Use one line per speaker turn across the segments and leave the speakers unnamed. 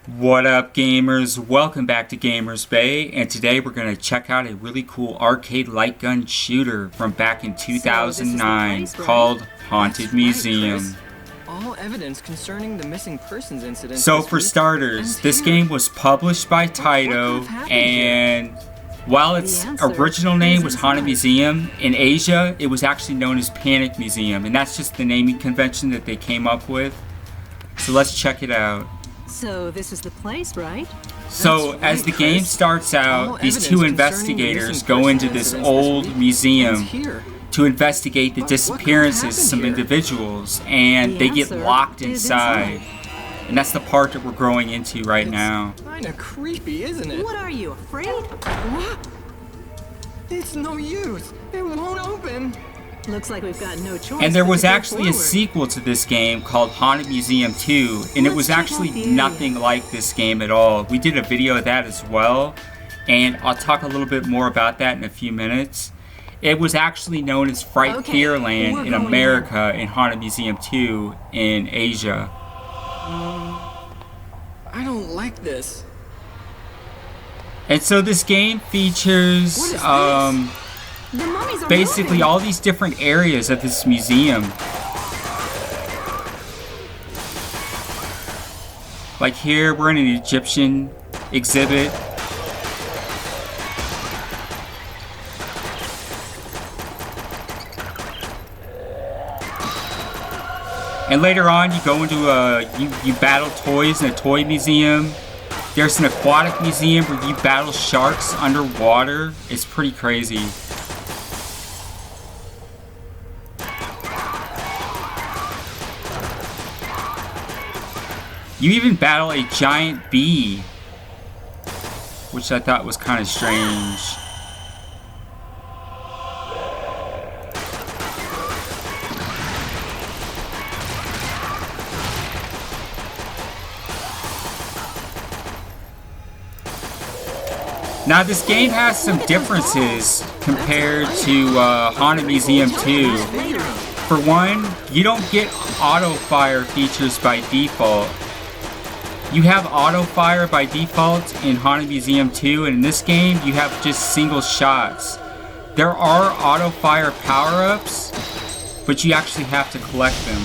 What up, gamers? Welcome back to Gamers Bay, and today we're going to check out a really cool arcade light gun shooter from back in 2009 called Haunted Museum.
All evidence concerning the missing persons incident.
So for starters, this game was published by Taito, and while its original name was Haunted Museum, in Asia it was actually known as Panic Museum, and that's just the naming convention that they came up with. So let's check it out.
So this is the place, right?
So as the game starts out, these two investigators go into this old museum to investigate the disappearances of some individuals, and they get locked inside. And that's the part that we're growing into right now.
Kinda creepy, isn't it?
What are you, afraid?
What? It's no use. It won't open.
Looks like we've got no choice.
And there was
but to go
actually a
forward.
sequel to this game called Haunted Museum 2, and it was actually nothing like this game at all. We did a video of that as well, and I'll talk a little bit more about that in a few minutes. It was actually known as Fright Fearland in America and Haunted Museum 2 in Asia.
I don't like this.
And so this game features
The mummies are
basically
moving.
all these different areas of this museum. Like here, we're in an Egyptian exhibit. And later on, you go into you battle toys in a toy museum. There's an aquatic museum where you battle sharks underwater. It's pretty crazy. You even battle a giant bee, which I thought was kind of strange. Now this game has some differences compared to Haunted Museum 2. For one, you don't get auto fire features by default. You have auto fire by default in Haunted Museum 2, and in this game you have just single shots. There are auto fire power-ups, but you actually have to collect them.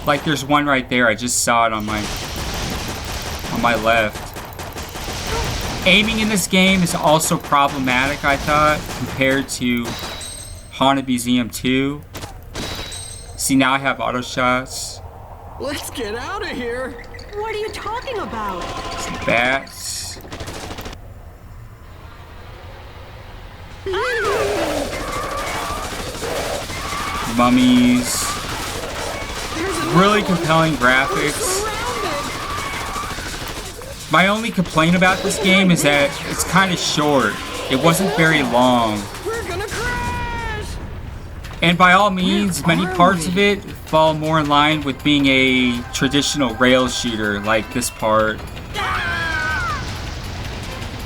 Like there's one right there, I just saw it on my left. Aiming in this game is also problematic, I thought, compared to Haunted Museum 2. See, now I have auto shots.
Let's get out of here.
What are you talking about?
Some bats. Mummies. Really compelling graphics. My only complaint about this game is that it's kind of short. It wasn't very long.
We're gonna crash.
And by all means, many parts of it fall more in line with being a traditional rail shooter, like this part.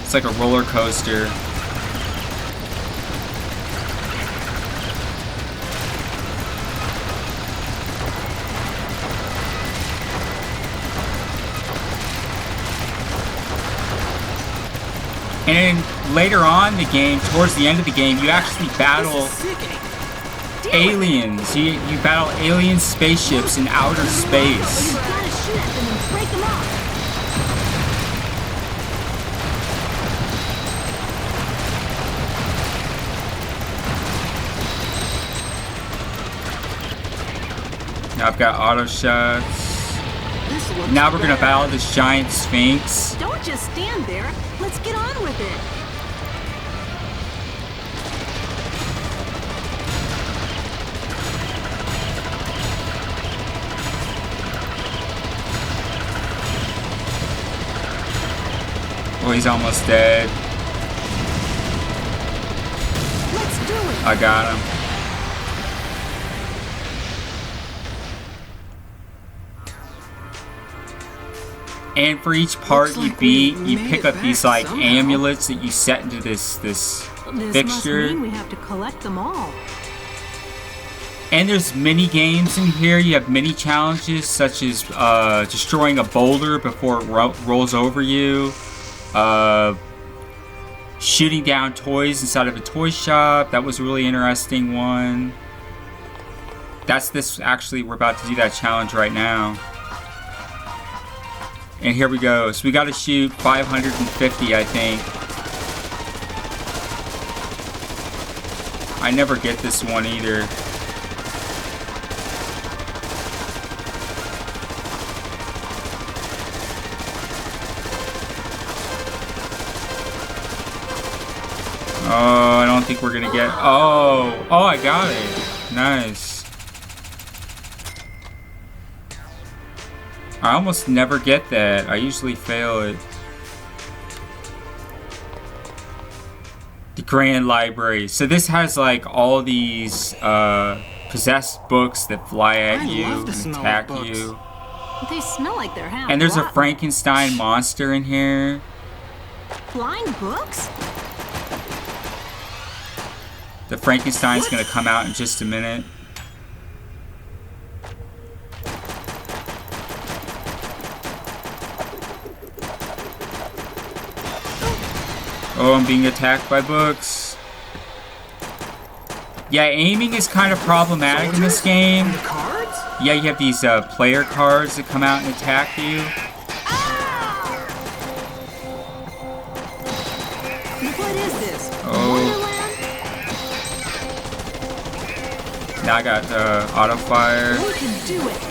It's like a roller coaster. And then later on in the game, towards the end of the game, you actually battle aliens. You battle alien spaceships in outer space.
You gotta shoot at them and break them off.
Now I've got auto shots. Now we're gonna battle this giant sphinx.
Don't just stand there. Let's get on with it.
Oh, he's almost dead.
Let's do it.
I got him. And for each part you beat, you pick up these like amulets that you set into this
This must
fixture.
mean we have to collect them all.
And there's mini games in here. You have mini challenges such as destroying a boulder before it rolls over you. Shooting down toys inside of a toy shop. That was a really interesting one. That's this, actually, we're about to do that challenge right now. And here we go. So we got to shoot 550, I think. I never get this one either. Oh, I don't think we're gonna get... Oh, I got it. Nice. I almost never get that. I usually fail it. The Grand Library. So this has like all these possessed books that fly at you and attack you.
They smell like they're half
And there's a
rotten.
Frankenstein monster in here.
Flying books?
The Frankenstein's gonna come out in just a minute. Oh, I'm being attacked by books. Yeah, aiming is kind of problematic in this game.
Cards?
Yeah, you have these player cards that come out and attack you.
What is this?
Oh.
Wonderland?
Now I got auto fire.
We can do it.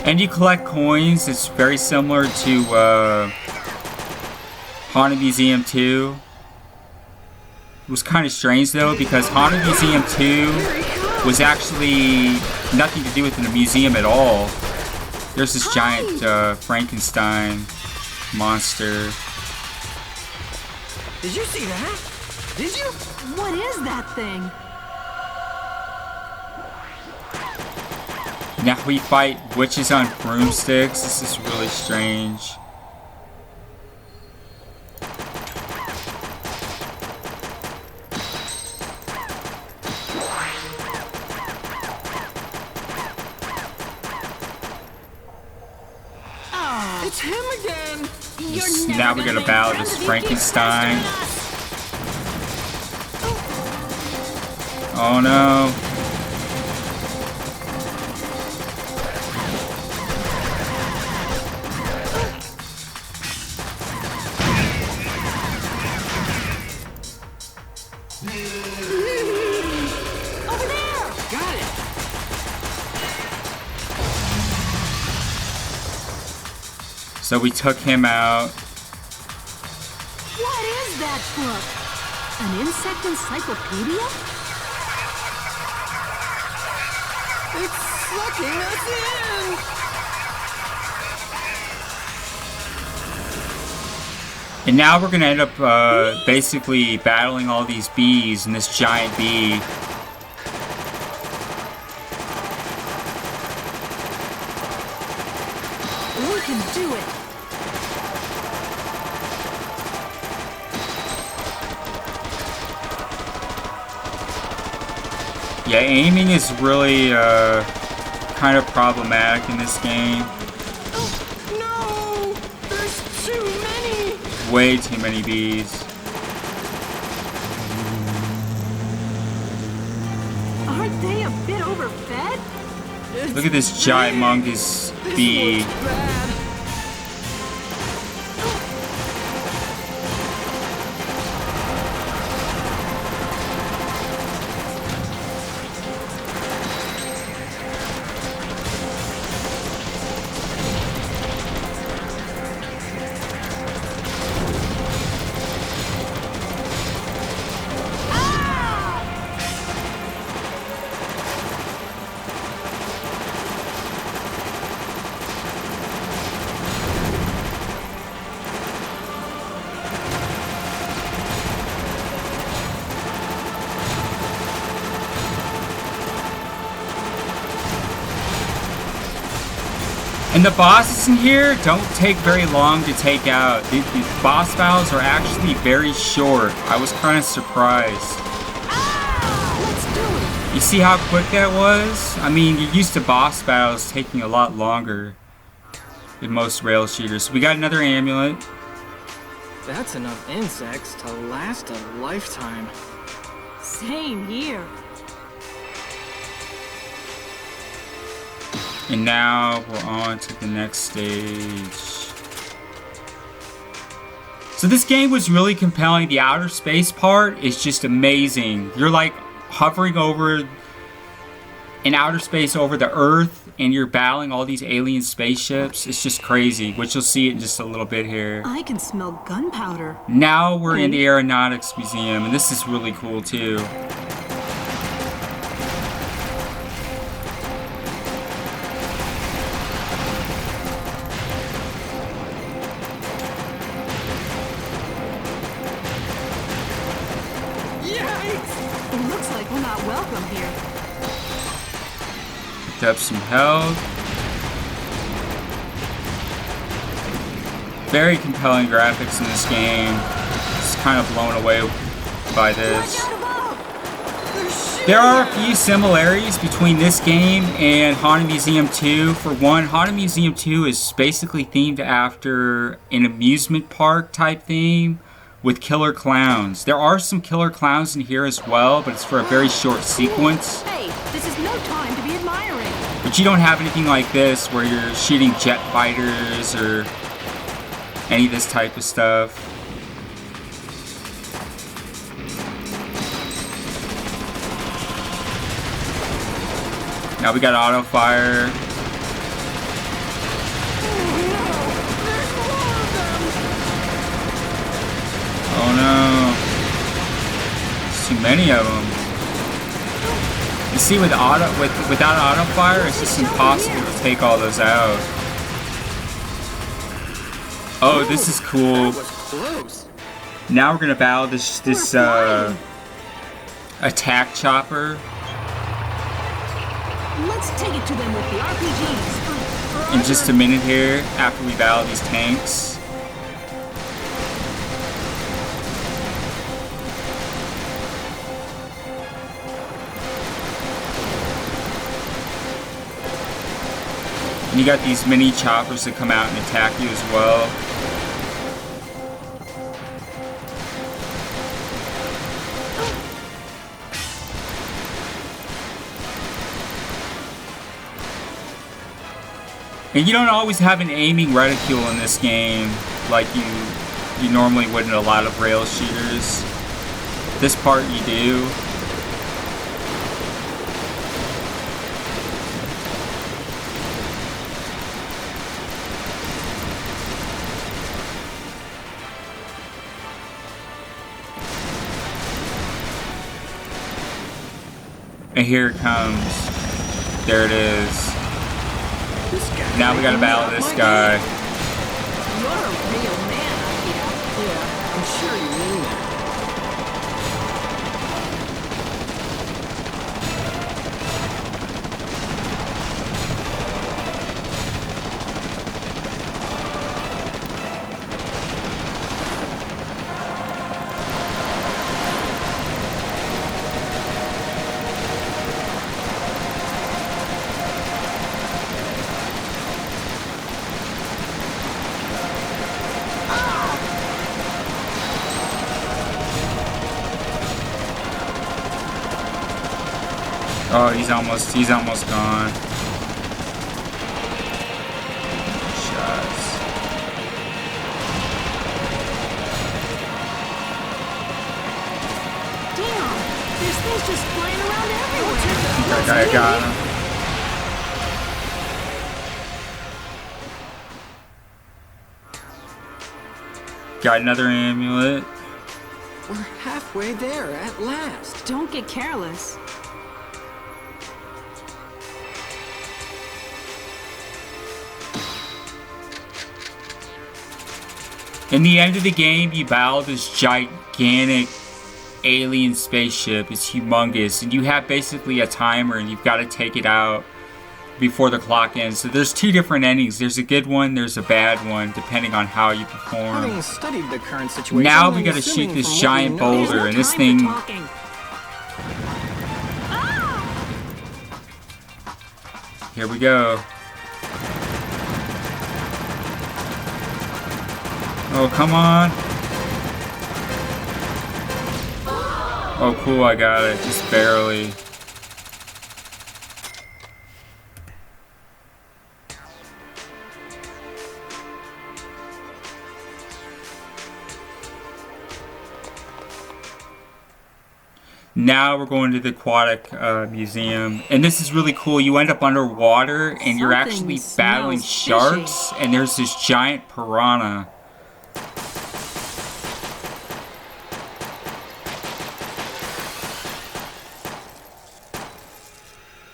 And you collect coins. It's very similar to Haunted Museum 2. It was kind of strange though, because Haunted Museum 2 was actually nothing to do with the museum at all. There's this giant Frankenstein monster.
Did you see that? Did you?
What is that thing?
Now we fight witches on broomsticks. This is really strange.
It's him again.
Now we gotta battle this Frankenstein. Oh no.
Over there!
Got it.
So we took him out.
What is that book? An insect encyclopedia?
It's sucking us in.
And now we're gonna end up basically battling all these bees and this giant bee.
We can do it.
Yeah, aiming is really kind of problematic in this game.
No, there's too many.
Way too many bees.
Aren't they a bit overfed?
Look at this giant humongous bee.
Looks bad.
And the bosses in here don't take very long to take out. The boss battles are actually very short. I was kind of surprised. You see how quick that was? I mean, you're used to boss battles taking a lot longer than most rail shooters. We got another amulet.
That's enough insects to last a lifetime.
Same here.
And now we're on to the next stage. So this game was really compelling. The outer space part is just amazing. You're like hovering over in outer space over the Earth, and you're battling all these alien spaceships. It's just crazy, which you'll see in just a little bit here.
I can smell gunpowder.
Now we're in the Aeronautics Museum, and this is really cool too.
It looks like we're not welcome here.
Picked up some health. Very compelling graphics in this game. Just kind of blown away by this. There are a few similarities between this game and Haunted Museum 2. For one, Haunted Museum 2 is basically themed after an amusement park type theme with killer clowns. There are some killer clowns in here as well, but it's for a very short sequence.
Hey, this is no time to be admiring.
But you don't have anything like this where you're shooting jet fighters or any of this type of stuff. Now we got auto fire. Oh no. There's too many of them. You see, without auto fire, it's just impossible to take all those out. Oh, this is cool. Now we're gonna battle this attack chopper.
Let's take it to them with the RPGs.
In just a minute here, after we battle these tanks. And you got these mini choppers that come out and attack you as well. And you don't always have an aiming reticule in this game like you normally would in a lot of rail shooters. This part you do. And here it comes. There it is. Now we gotta battle this guy.
You're a real man,
Yeah, I'm sure you mean that.
Oh, he's almost gone. Shots.
Damn, there's things just flying around everywhere.
That guy got him. Got another amulet.
We're halfway there at last.
Don't get careless.
In the end of the game, you battle this gigantic alien spaceship. It's humongous, and you have basically a timer, and you've got to take it out before the clock ends. So there's two different endings. There's a good one, there's a bad one, depending on how you perform.
Having studied the current situation,
Now we
I'm
gotta shoot
assuming
this
from what
giant
we know-
There's
boulder,
no
and this
time
thing.
for talking.
Here we go. Oh, come on. Oh, cool, I got it. Just barely. Now we're going to the Aquatic Museum, and this is really cool. You end up underwater, and you're actually
Something
battling
smells
sharks, and there's this giant piranha.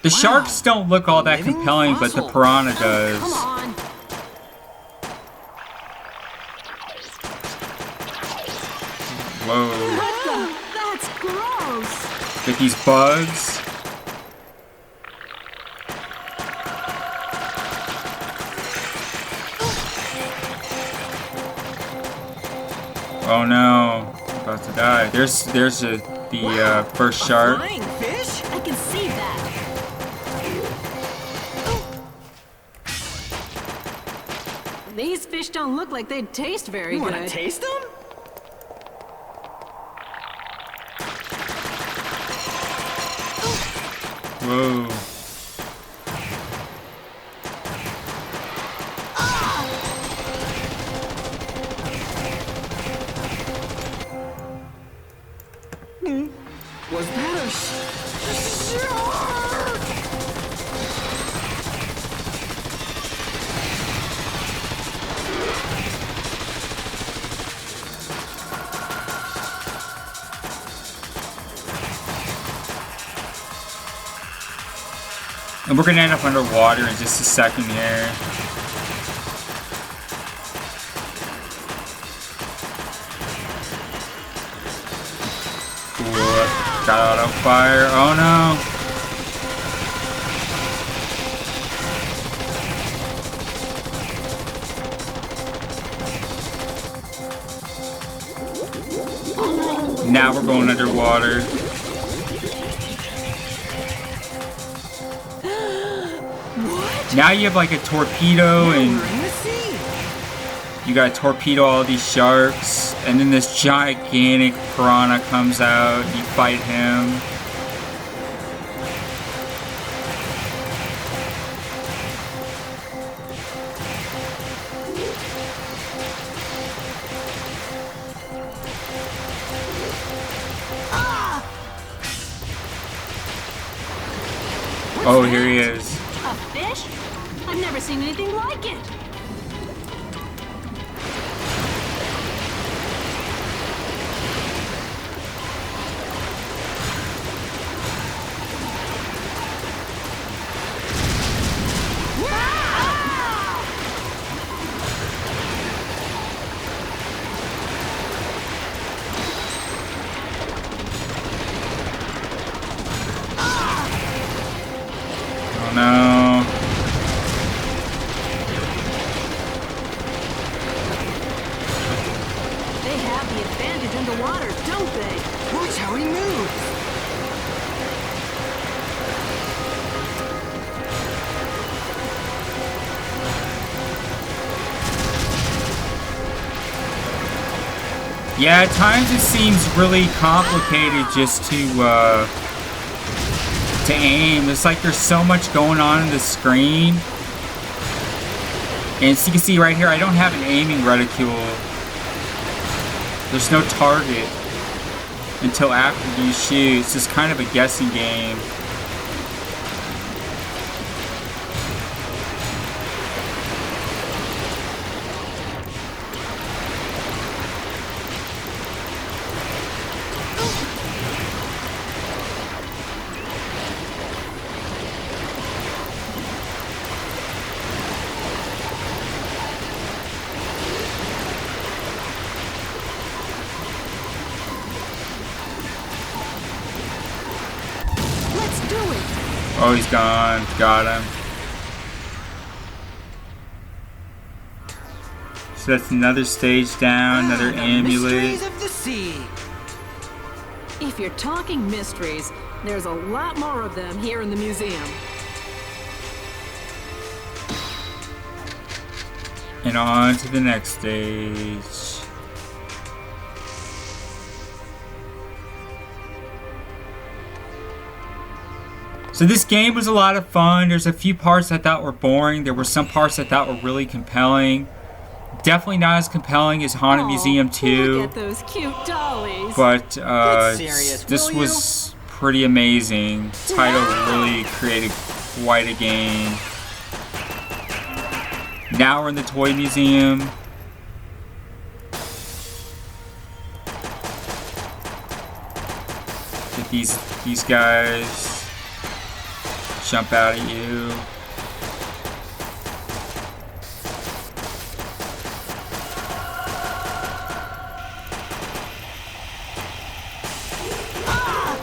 The sharks don't look all that
living
compelling, but the
fossil.
piranha
Come
does.
on.
Whoa.
What the? That's gross.
Get these bugs. Oh no, I'm about to die. There's the first shark.
Flying fish?
I can see that. These fish don't look like they'd taste very
You
good.
wanna taste them?
Whoa.
Was that a shark?
And we're gonna end up underwater in just a second here. Cool. Got auto fire. Oh no. Now we're going underwater. Now you have like a torpedo, and
We're in the sea.
you gotta torpedo all these sharks, and then this gigantic piranha comes out, you fight him. Oh, here he is.
A fish? I've never seen anything like it.
Oh no.
They have the advantage underwater, don't they?
Watch how he moves.
Yeah, at times it seems really complicated just to aim. It's like there's so much going on in the screen. And as you can see right here, I don't have an aiming reticule. There's no target until after you shoot. It's just kind of a guessing game.
Let's do it.
Oh, he's gone. Got him. So that's another stage down, another
The
amulet.
mysteries of the sea.
If you're talking mysteries, there's a lot more of them here in the museum.
And on to the next stage. So this game was a lot of fun. There's a few parts I thought were boring. There were some parts I thought were really compelling. Definitely not as compelling as Haunted Museum 2.
Look at those cute dollies.
But
Get serious,
this
will you?
was pretty amazing. Taito really created quite a game. Now we're in the toy museum. Get these guys jump out at you.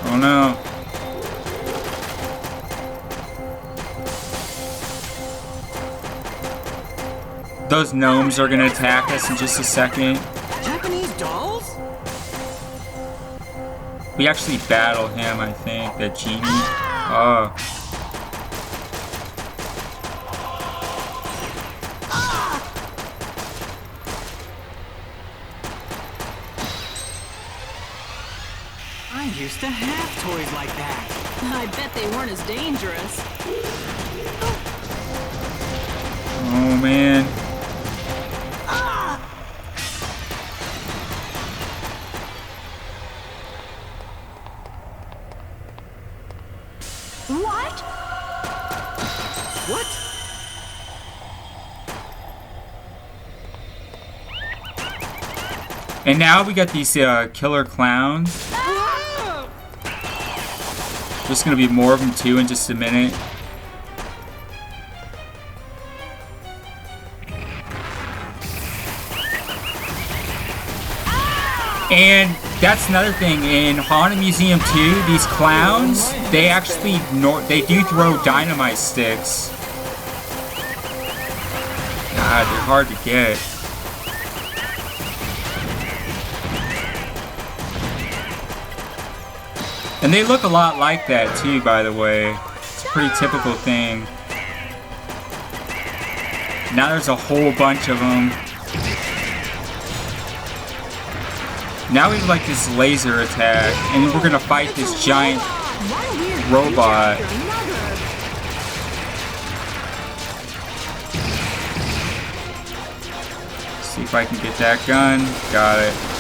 Oh no. Those gnomes are gonna attack us in just a second.
Japanese dolls?
We actually battle him, I think, that genie. Oh.
I used to have toys like that.
I bet they weren't as dangerous.
Oh man.
What?
What?
And now we got these killer clowns. There's gonna be more of them too in just a minute. And that's another thing in Haunted Museum 2. These clowns, they actually they do throw dynamite sticks. God, they're hard to get. And they look a lot like that too, by the way. It's a pretty typical thing. Now there's a whole bunch of them. Now we have like this laser attack, and we're gonna fight this giant robot. See if I can get that gun. Got it.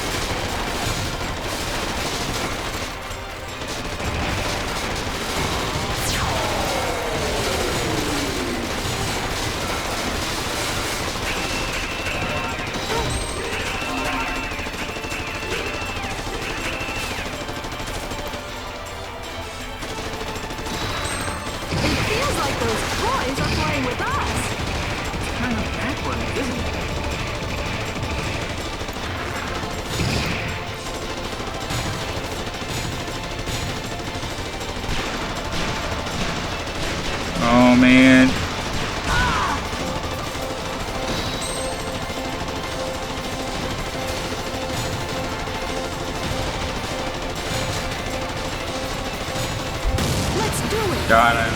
Oh man.
Let's do it.
Got him.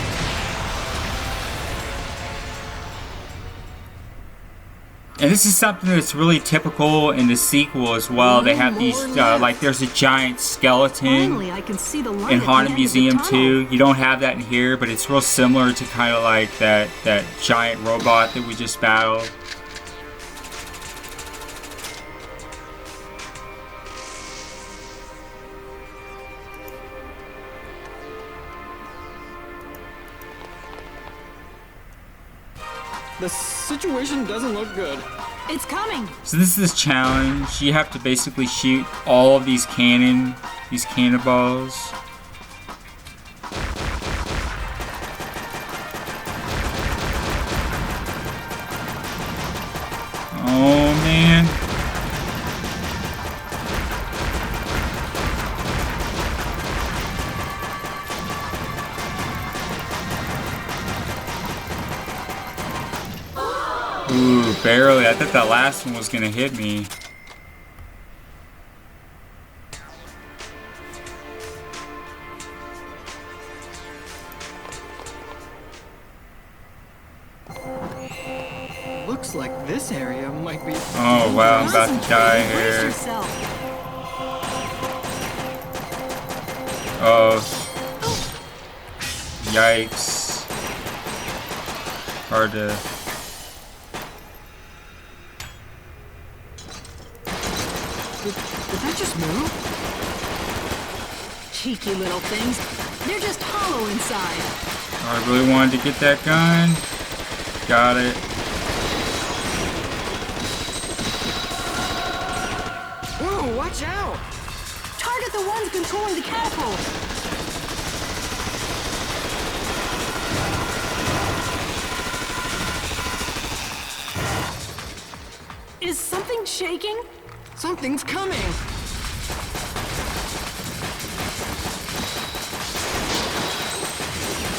And this is something that's really typical in the sequel as well. They have these, like there's a giant skeleton
Finally, I can see the light
in
at the
Haunted
end of the
Museum
tunnel.
2. You don't have that in here, but it's real similar to kind of like that giant robot that we just battled.
The situation doesn't look good.
It's coming.
So this is this challenge. You have to basically shoot all of these cannonballs. Oh man. Ooh. barely. I thought that last one was gonna hit me.
Looks like this area might be.
Oh wow, I'm about to die
Brace
here.
yourself.
Oh. Yikes. Hard to...
Did that just move?
Cheeky little things. They're just hollow inside.
I really wanted to get that gun. Got it.
Whoa, watch out!
Target the ones controlling the catapult. Is something shaking?
Something's coming!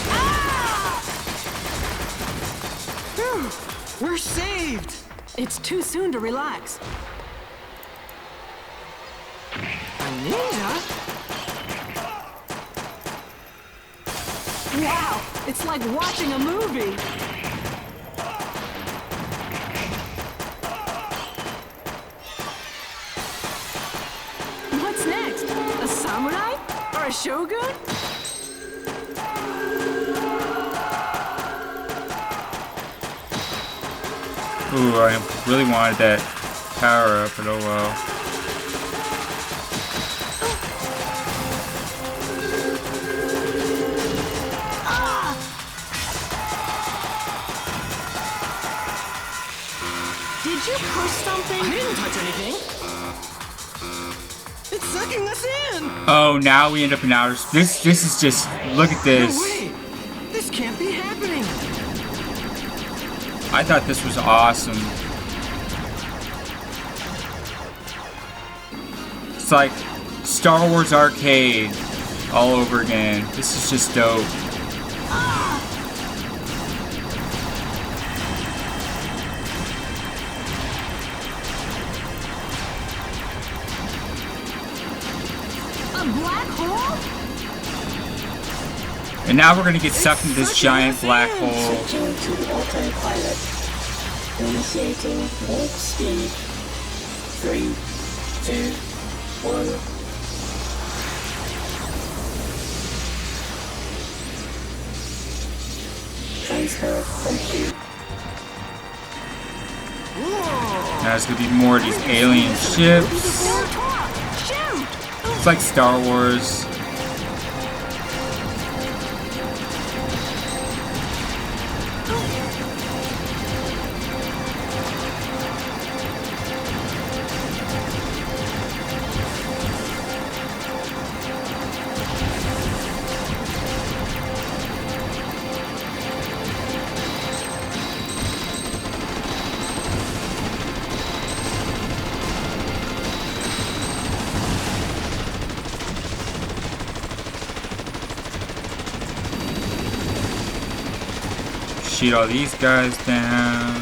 Ah!
Phew, we're saved!
It's too soon to relax.
A ninja?
Wow, it's like watching a movie. What's next? A samurai? Or a shogun?
Ooh, I really wanted that power up, but oh well.
Did you push something?
I didn't touch anything! It's sucking us in!
Oh, now we end up in outer space. This is just... Look at this.
No way! This can't be happening!
I thought this was awesome. It's like Star Wars Arcade all over again. This is just dope.
A black hole?
And now we're gonna get sucked into this giant black hole.
Switching to autopilot. Initiating warp speed. 3, 2, 1. Transfer complete.
Whoa!
Now there's gonna be more of these alien ships.
Don't talk! Shoot!
It's like Star Wars. Shoot all these guys down.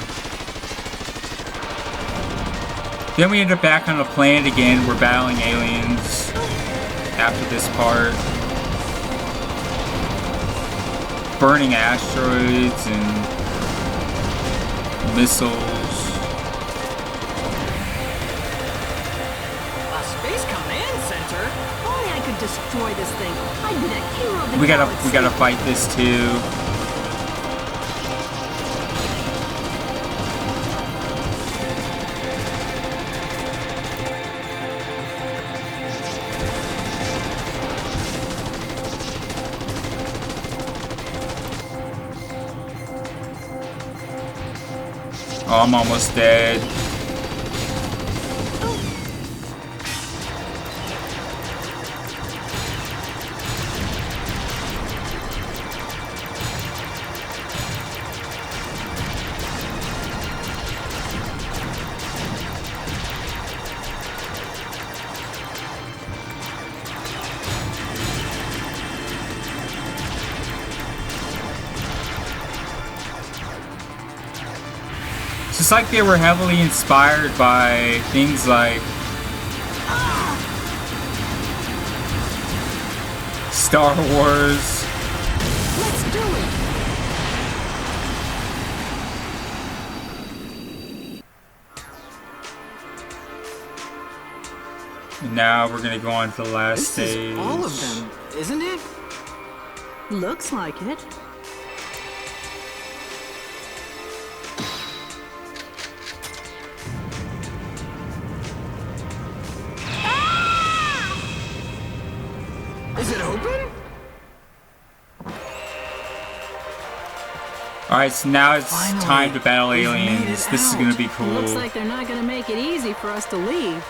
Then we end up back on the planet again. We're battling aliens after this part. Burning asteroids and missiles.
A space command center?
Only I could destroy this thing. I'd be the hero of the
We
galaxy.
gotta fight this too. Oh, I'm almost dead. This Looks like they were heavily inspired by things like Star Wars.
Let's do it.
And now we're gonna go on to the last
This
stage.
is all of them, isn't it?
Looks like it.
Is it open?
Alright, so now it's
Finally,
time to battle
we've made
aliens.
it
This is
out.
gonna be cool.
Looks like they're not gonna make it easy for us to leave.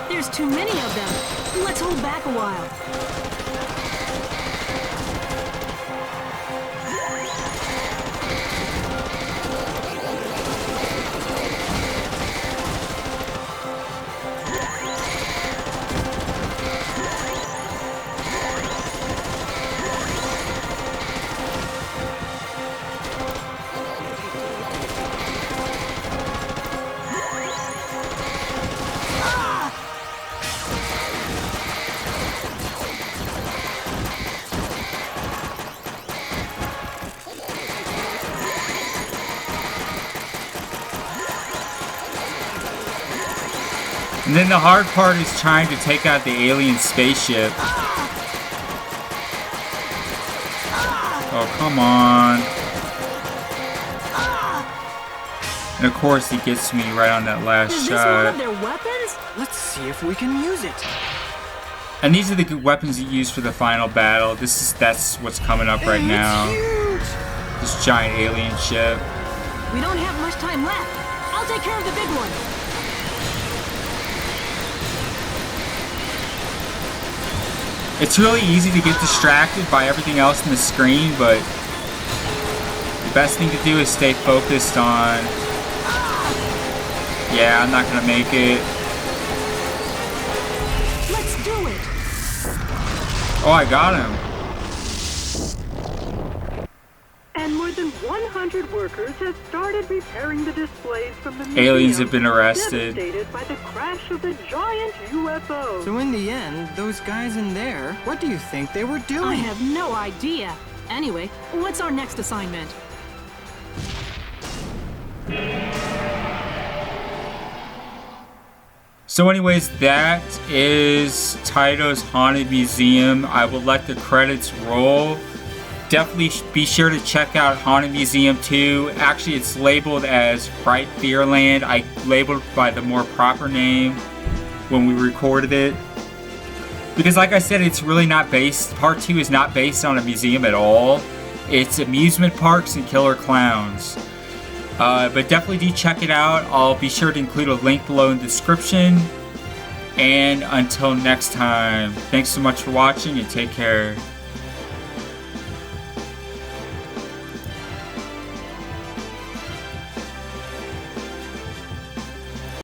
There's too many of them. Let's hold back a while.
And then the hard part is trying to take out the alien spaceship. Oh, come on. And of course he gets me right on that last
Is this one
shot.
of their weapons?
Let's see if we can use it.
And these are the good weapons you use for the final battle. That's what's coming up right now.
It's huge.
This giant alien ship.
We don't have much time left. I'll take care of the big one.
It's really easy to get distracted by everything else on the screen, but the best thing to do is stay focused on... Yeah, I'm not gonna make it.
Let's do it.
Oh, I got him.
And more than 100 workers have started repairing the displays from the
Aliens
museum,
have been arrested.
devastated by the crash of the giant UFO.
So in the end, those guys in there, what do you think they were doing?
I have no idea. Anyway, what's our next assignment?
So anyways, that is Taito's Haunted Museum. I will let the credits roll. Definitely be sure to check out Haunted Museum 2. Actually, it's labeled as Fright Fearland. I labeled it by the more proper name when we recorded it. Because like I said, it's really not based, Part 2 is not based on a museum at all. It's amusement parks and killer clowns. But definitely do check it out. I'll be sure to include a link below in the description. And until next time, thanks so much for watching and take care.